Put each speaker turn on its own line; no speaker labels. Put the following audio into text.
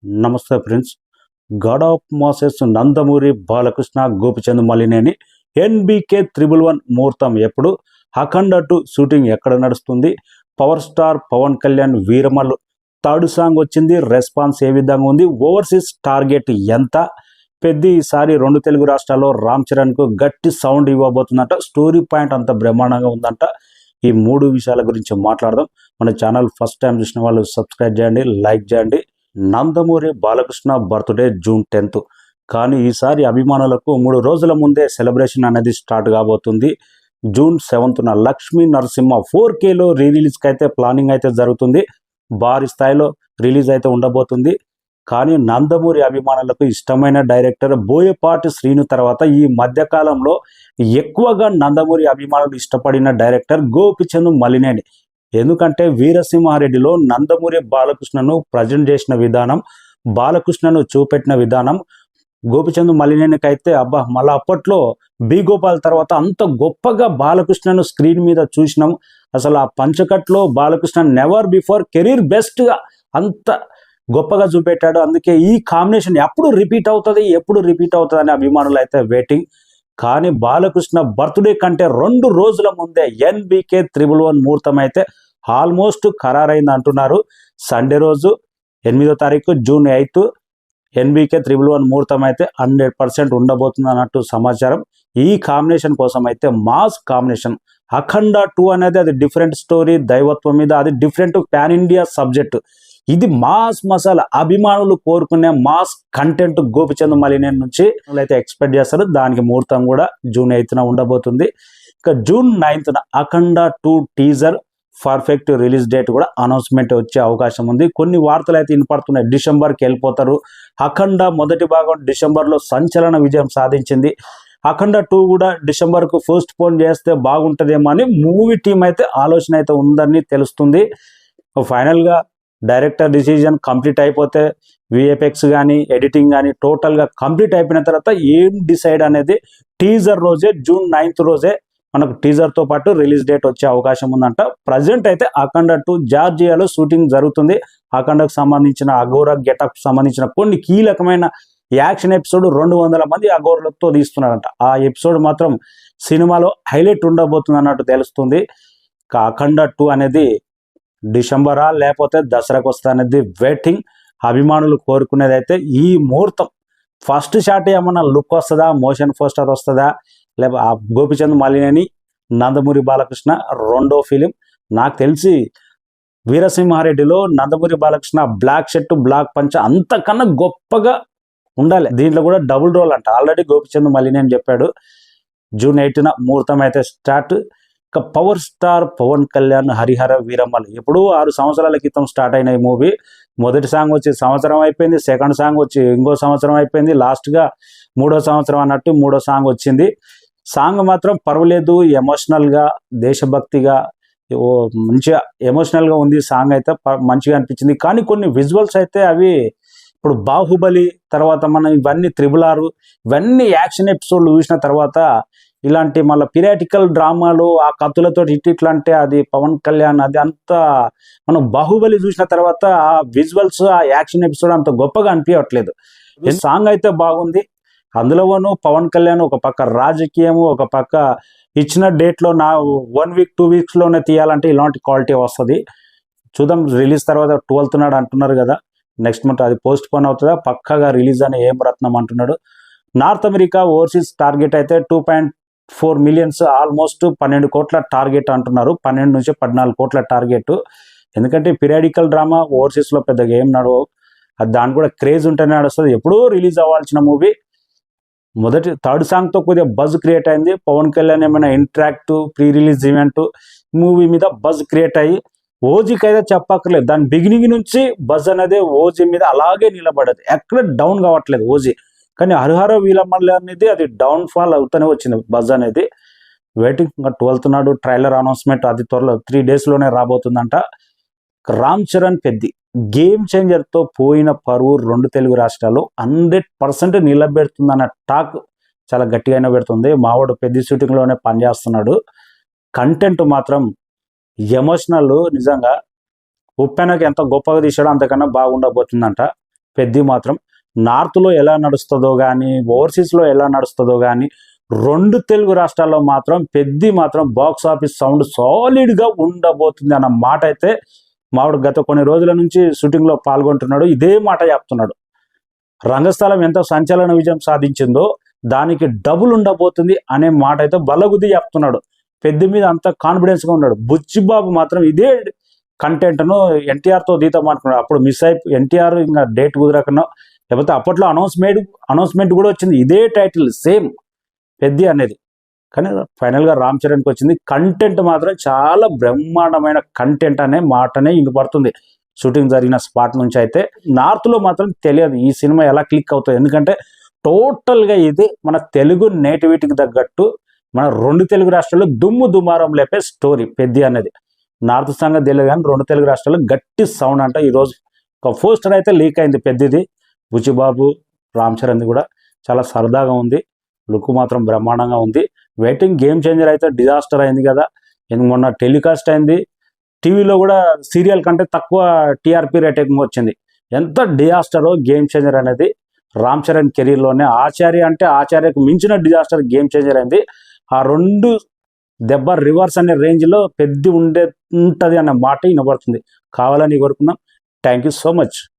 నమస్తే friends. God of masses Nandamuri Balakrishna, Gopichand Malineni, NBK 111 ముహూర్తం ఎప్పుడు, అఖండ 2 షూటింగ్ ఎక్కడ నడుస్తుంది, power star Pawan Kalyan Veeramallu third song వచ్చింది, రెస్పాన్స్ ఏ విధంగా ఉంది, ఓవర్సీస్ టార్గెట్ ఎంత, పెద్ద ఈసారి 2 తెలుగు రాష్ట్రాల్లో రామ్ చరణ్కు గట్టి సౌండ్ ఇవ్వబోతుందంట, స్టోరీ పాయింట్ అంత బ్రహ్మాండంగా ఉందంట. ఈ 3 విషయాల గురించి మాట్లాడదాం. మన ఛానల్ ఫస్ట్ టైం చూసిన వాళ్ళు సబ్స్క్రైబ్ చేయండి, లైక్ చేయండి. Nandamuri Balakrishna birthday June 10th, కానీ ఈసారి అభిమానులకు 3 రోజుల ముందే సెలబ్రేషన్ అనేది స్టార్ట్ కాబోతుంది. జూన్ 7th లక్ష్మీ నరసింహ 4Kలో రిలీజ్కి అయితే ప్లానింగ్ అయితే జరుగుతుంది. భారీ స్థాయిలో రిలీజ్ అయితే ఉండబోతుంది. కానీ నందమూరి అభిమానులకు ఇష్టమైన డైరెక్టర్ బోయపాటి శ్రీను తర్వాత ఈ మధ్యకాలంలో ఎక్కువగా నందమూరి అభిమానులు ఇష్టపడిన డైరెక్టర్ గోపిచంద్ మలినేని. ఎందుకంటే వీరసింహారెడ్డిలో నందమూరి బాలకృష్ణను ప్రజెంట్ చేసిన విధానం, బాలకృష్ణను చూపెట్టిన విధానం, గోపిచంద్ మలినేనికి అయితే మళ్ళీ అప్పట్లో బి గోపాల్ తర్వాత అంత గొప్పగా బాలకృష్ణను స్క్రీన్ మీద చూసినాం. అసలు ఆ పంచకట్లో బాలకృష్ణ నెవర్ బిఫోర్ కెరీర్ బెస్ట్గా అంత గొప్పగా చూపెట్టాడు. అందుకే ఈ కాంబినేషన్ ఎప్పుడు రిపీట్ అవుతుంది అని అభిమానులు అయితే వెయిటింగ్. కానీ బాలకృష్ణ బర్త్డే కంటే 2 రోజుల ముందే ఎన్బికే 111 ముహూర్తం అయితే ఆల్మోస్ట్ ఖరారైంది అంటున్నారు. సండే రోజు 8వ తారీఖు జూన్ 8 ఎన్బికే 111 ముహూర్తం అయితే 100% ఉండబోతుంది అన్నట్టు సమాచారం. ఈ కాంబినేషన్ కోసం అయితే మాస్ కాంబినేషన్. అఖండ 2 అనేది అది డిఫరెంట్ స్టోరీ, దైవత్వం మీద, అది డిఫరెంట్ పాన్ ఇండియా సబ్జెక్ట్. ఇది మాస్ మసాలా, అభిమానులు కోరుకునే మాస్ కంటెంట్ గోపిచంద్ మలినేని నుంచి అయితే ఎక్స్పెక్ట్ చేస్తారు. దానికి ముహూర్తం కూడా జూన్ 8న ఉండబోతుంది. ఇక జూన్ 9th అఖండ 2 టీజర్ పర్ఫెక్ట్ రిలీజ్ డేట్ కూడా అనౌన్స్మెంట్ వచ్చే అవకాశం ఉంది. కొన్ని వార్తలు అయితే వినపడుతున్నాయి, డిసెంబర్కి వెళ్ళిపోతారు. అఖండ మొదటి భాగం డిసెంబర్లో సంచలన విజయం సాధించింది. అఖండ 2 కూడా డిసెంబర్కు పోస్ట్ పోన్ చేస్తే బాగుంటుందేమో అని మూవీ టీం అయితే ఆలోచన అయితే ఉందని తెలుస్తుంది. ఫైనల్గా డైరెక్టర్ డిసిజన్ కంప్లీట్ అయిపోతే విఎఫ్ఎక్స్ కానీ ఎడిటింగ్ కానీ టోటల్గా కంప్లీట్ అయిపోయిన తర్వాత ఏం డిసైడ్ అనేది టీజర్ రోజే, జూన్ 9th రోజే మనకు టీజర్తో పాటు రిలీజ్ డేట్ వచ్చే అవకాశం ఉందంట. ప్రజెంట్ అయితే అఖండ 2 జార్జియాలో షూటింగ్ జరుగుతుంది. అఖండకు సంబంధించిన అఘోర గెటప్ సంబంధించిన కొన్ని కీలకమైన యాక్షన్ ఎపిసోడ్ 200 మంది అఘోరులతో తీస్తున్నారంట. ఆ ఎపిసోడ్ మాత్రం సినిమాలో హైలైట్ ఉండబోతుంది అన్నట్టు తెలుస్తుంది. అఖండ 2 అనేది డిసెంబరా లేకపోతే దసరాకు వస్తా అనేది వెయిటింగ్. అభిమానులు కోరుకునేది అయితే ఈ ముహూర్తం. ఫస్ట్ షాట్ ఏమన్నా లుక్ వస్తుందా, మోషన్ పోస్టర్ వస్తుందా, లేకపోతే గోపిచంద్ మలినేని నందమూరి బాలకృష్ణ 2వ ఫిలిం. నాకు తెలిసి వీరసింహారెడ్డిలో Nandamuri Balakrishna black shirt black పంచ అంతకన్నా గొప్పగా ఉండాలి. దీంట్లో కూడా డబుల్ రోల్ అంట, ఆల్రెడీ గోపిచంద్ మలినేని చెప్పాడు. జూన్ 8న ముహూర్తం అయితే స్టార్ట్. ఇక పవర్ స్టార్ పవన్ కళ్యాణ్ హరిహర వీరమల్లు ఎప్పుడూ 6 సంవత్సరాల క్రితం స్టార్ట్ అయిన ఈ మూవీ. మొదటి సాంగ్ వచ్చి సంవత్సరం అయిపోయింది, సెకండ్ సాంగ్ వచ్చి ఇంకో సంవత్సరం అయిపోయింది, లాస్ట్గా 3వ సంవత్సరం అన్నట్టు 3వ సాంగ్ వచ్చింది. సాంగ్ మాత్రం పర్వాలేదు, ఎమోషనల్గా దేశభక్తిగా మంచిగా ఎమోషనల్గా ఉంది. సాంగ్ అయితే మంచిగా అనిపించింది. కానీ కొన్ని విజువల్స్ అయితే అవి ఇప్పుడు బాహుబలి తర్వాత మనం ఇవన్నీ 666 ఇవన్నీ యాక్షన్ ఎపిసోడ్లు చూసిన తర్వాత ఇలాంటి మళ్ళీ పిరాటికల్ డ్రామాలు ఆ కత్తులతో ఇట్లా అంటే అది పవన్ కళ్యాణ్ అది అంతా మనం బాహుబలి చూసిన తర్వాత ఆ విజువల్స్ ఆ యాక్షన్ ఎపిసోడ్ అంత గొప్పగా అనిపించట్లేదు. సాంగ్ అయితే బాగుంది. అందులోనూ పవన్ కళ్యాణ్ ఒక పక్క రాజకీయము, ఒక పక్క ఇచ్చిన డేట్లో 1 week 2 weeksలోనే తీయాలంటే ఇలాంటి క్వాలిటీ వస్తుంది. చూద్దాం. రిలీజ్ తర్వాత 12th నాడు అంటున్నారు కదా, నెక్స్ట్ మంత్ అది పోస్ట్ పోన్ అవుతుందా, పక్కగా రిలీజ్ అని ఏం రత్నం అంటున్నాడు. నార్త్ అమెరికా ఓవర్సీస్ టార్గెట్ అయితే 2.4 million, ఆల్మోస్ట్ 12 కోట్ల టార్గెట్ అంటున్నారు. 12 నుంచి 14 కోట్ల టార్గెట్. ఎందుకంటే పిరియాడికల్ డ్రామా ఓవర్సీస్లో పెద్దగా ఏం నడవవు. అది దాని కూడా క్రేజ్ ఉంటేనే నడుస్తుంది. ఎప్పుడూ రిలీజ్ అవ్వాల్సిన మూవీ థర్డ్ సాంగ్తో కొద్దిగా బజ్ క్రియేట్ అయింది. పవన్ కళ్యాణ్ ఏమైనా interactive pre release event movie మీద బజ్ క్రియేట్ అయ్యి ఓజీకి అయితే చెప్పక్కర్లేదు. దాని బిగినింగ్ నుంచి బజ్ అనేది ఓజీ మీద అలాగే నిలబడదు, ఎక్కడ డౌన్ కావట్లేదు ఓజీ. కానీ హరిహర వీరమల్లు అనేది అది డౌన్ ఫాల్ అవుతూనే వచ్చింది బజ్ అనేది. వెయిటింగ్. ఇంకా 12th నాడు ట్రైలర్ అనౌన్స్మెంట్ అది త్వరలో 3 daysలోనే రాబోతుందంట. రామ్ చరణ్ పెద్ది గేమ్ చేంజర్తో పోయిన పరువు 2 తెలుగు రాష్ట్రాలు 100% నిలబెడుతుందన్న టాక్ చాలా గట్టిగానే పెడుతుంది. మావాడు పెద్ద షూటింగ్లోనే పనిచేస్తున్నాడు. కంటెంట్ మాత్రం ఎమోషనల్. నిజంగా ఉప్పెనకి ఎంత గొప్పగా తీసాడో అంతకన్నా బాగుండబోతుందంట. పెద్ది మాత్రం నార్త్లో ఎలా నడుస్తుందో కానీ ఓవర్సీస్లో ఎలా నడుస్తుందో కానీ రెండు తెలుగు రాష్ట్రాల్లో మాత్రం పెద్ది మాత్రం బాక్స్ ఆఫీస్ సౌండ్ సాలిడ్గా ఉండబోతుంది అన్న మాట అయితే మావిడు గత కొన్ని రోజుల నుంచి షూటింగ్లో పాల్గొంటున్నాడు. ఇదే మాట చెప్తున్నాడు. రంగస్థలం ఎంత సంచలన విజయం సాధించిందో దానికి డబుల్ ఉండబోతుంది అనే మాట అయితే బల్లగుద్ది చెప్తున్నాడు. పెద్ద మీద అంత కాన్ఫిడెన్స్గా ఉన్నాడు. బుచ్చిబాబు మాత్రం ఇదే కంటెంట్ను ఎన్టీఆర్తో దీతం అనుకున్నాడు. అప్పుడు మిస్ అయిపోయి ఎన్టీఆర్ ఇంకా డేట్ కుదరకనో లేకపోతే అప్పట్లో అనౌన్స్మెంట్ కూడా వచ్చింది ఇదే టైటిల్ సేమ్ పెద్ది అనేది. కానీ ఫైనల్గా రామ్ చరణ్కి వచ్చింది. కంటెంట్ మాత్రం చాలా బ్రహ్మాండమైన కంటెంట్ అనే మాటనే వినపడుతుంది షూటింగ్ జరిగిన స్పాట్ నుంచి. అయితే నార్త్లో మాత్రం తెలియదు ఈ సినిమా ఎలా క్లిక్ అవుతుంది. ఎందుకంటే టోటల్గా ఇది మన తెలుగు నేటివిటీకి తగ్గట్టు మన రెండు తెలుగు రాష్ట్రాల్లో దుమ్ము దుమారం లేపే స్టోరీ పెద్ది అనేది. నార్త్ సంగతి తెలియదు కానీ రెండు తెలుగు రాష్ట్రాల్లో గట్టి సౌండ్ అంట. ఈరోజు ఒక పోస్టర్ అయితే లీక్ అయింది పెద్దిది. బుచ్చిబాబు రామ్ చరణ్ది కూడా చాలా సరదాగా ఉంది. లుక్ మాత్రం బ్రహ్మాండంగా ఉంది. వెయిటింగ్ గేమ్ చేంజర్ అయితే డిజాస్టర్ అయింది కదా. మొన్న టెలికాస్ట్ అయింది టీవీలో కూడా సీరియల్ కంటే తక్కువ టీఆర్పీ రేటింగ్ వచ్చింది. ఎంత డిజాస్టరో గేమ్ చేంజర్ అనేది రామ్ చరణ్ కెరీర్లోనే. ఆచార్యకు మించిన డిజాస్టర్ గేమ్ చేంజర్ అయింది. ఆ రెండు దెబ్బ రివర్స్ అనే రేంజ్లో పెద్ద ఉంటుంది అన్న మాట వినబడుతుంది. కావాలని కోరుకుందాం. Thank you so much.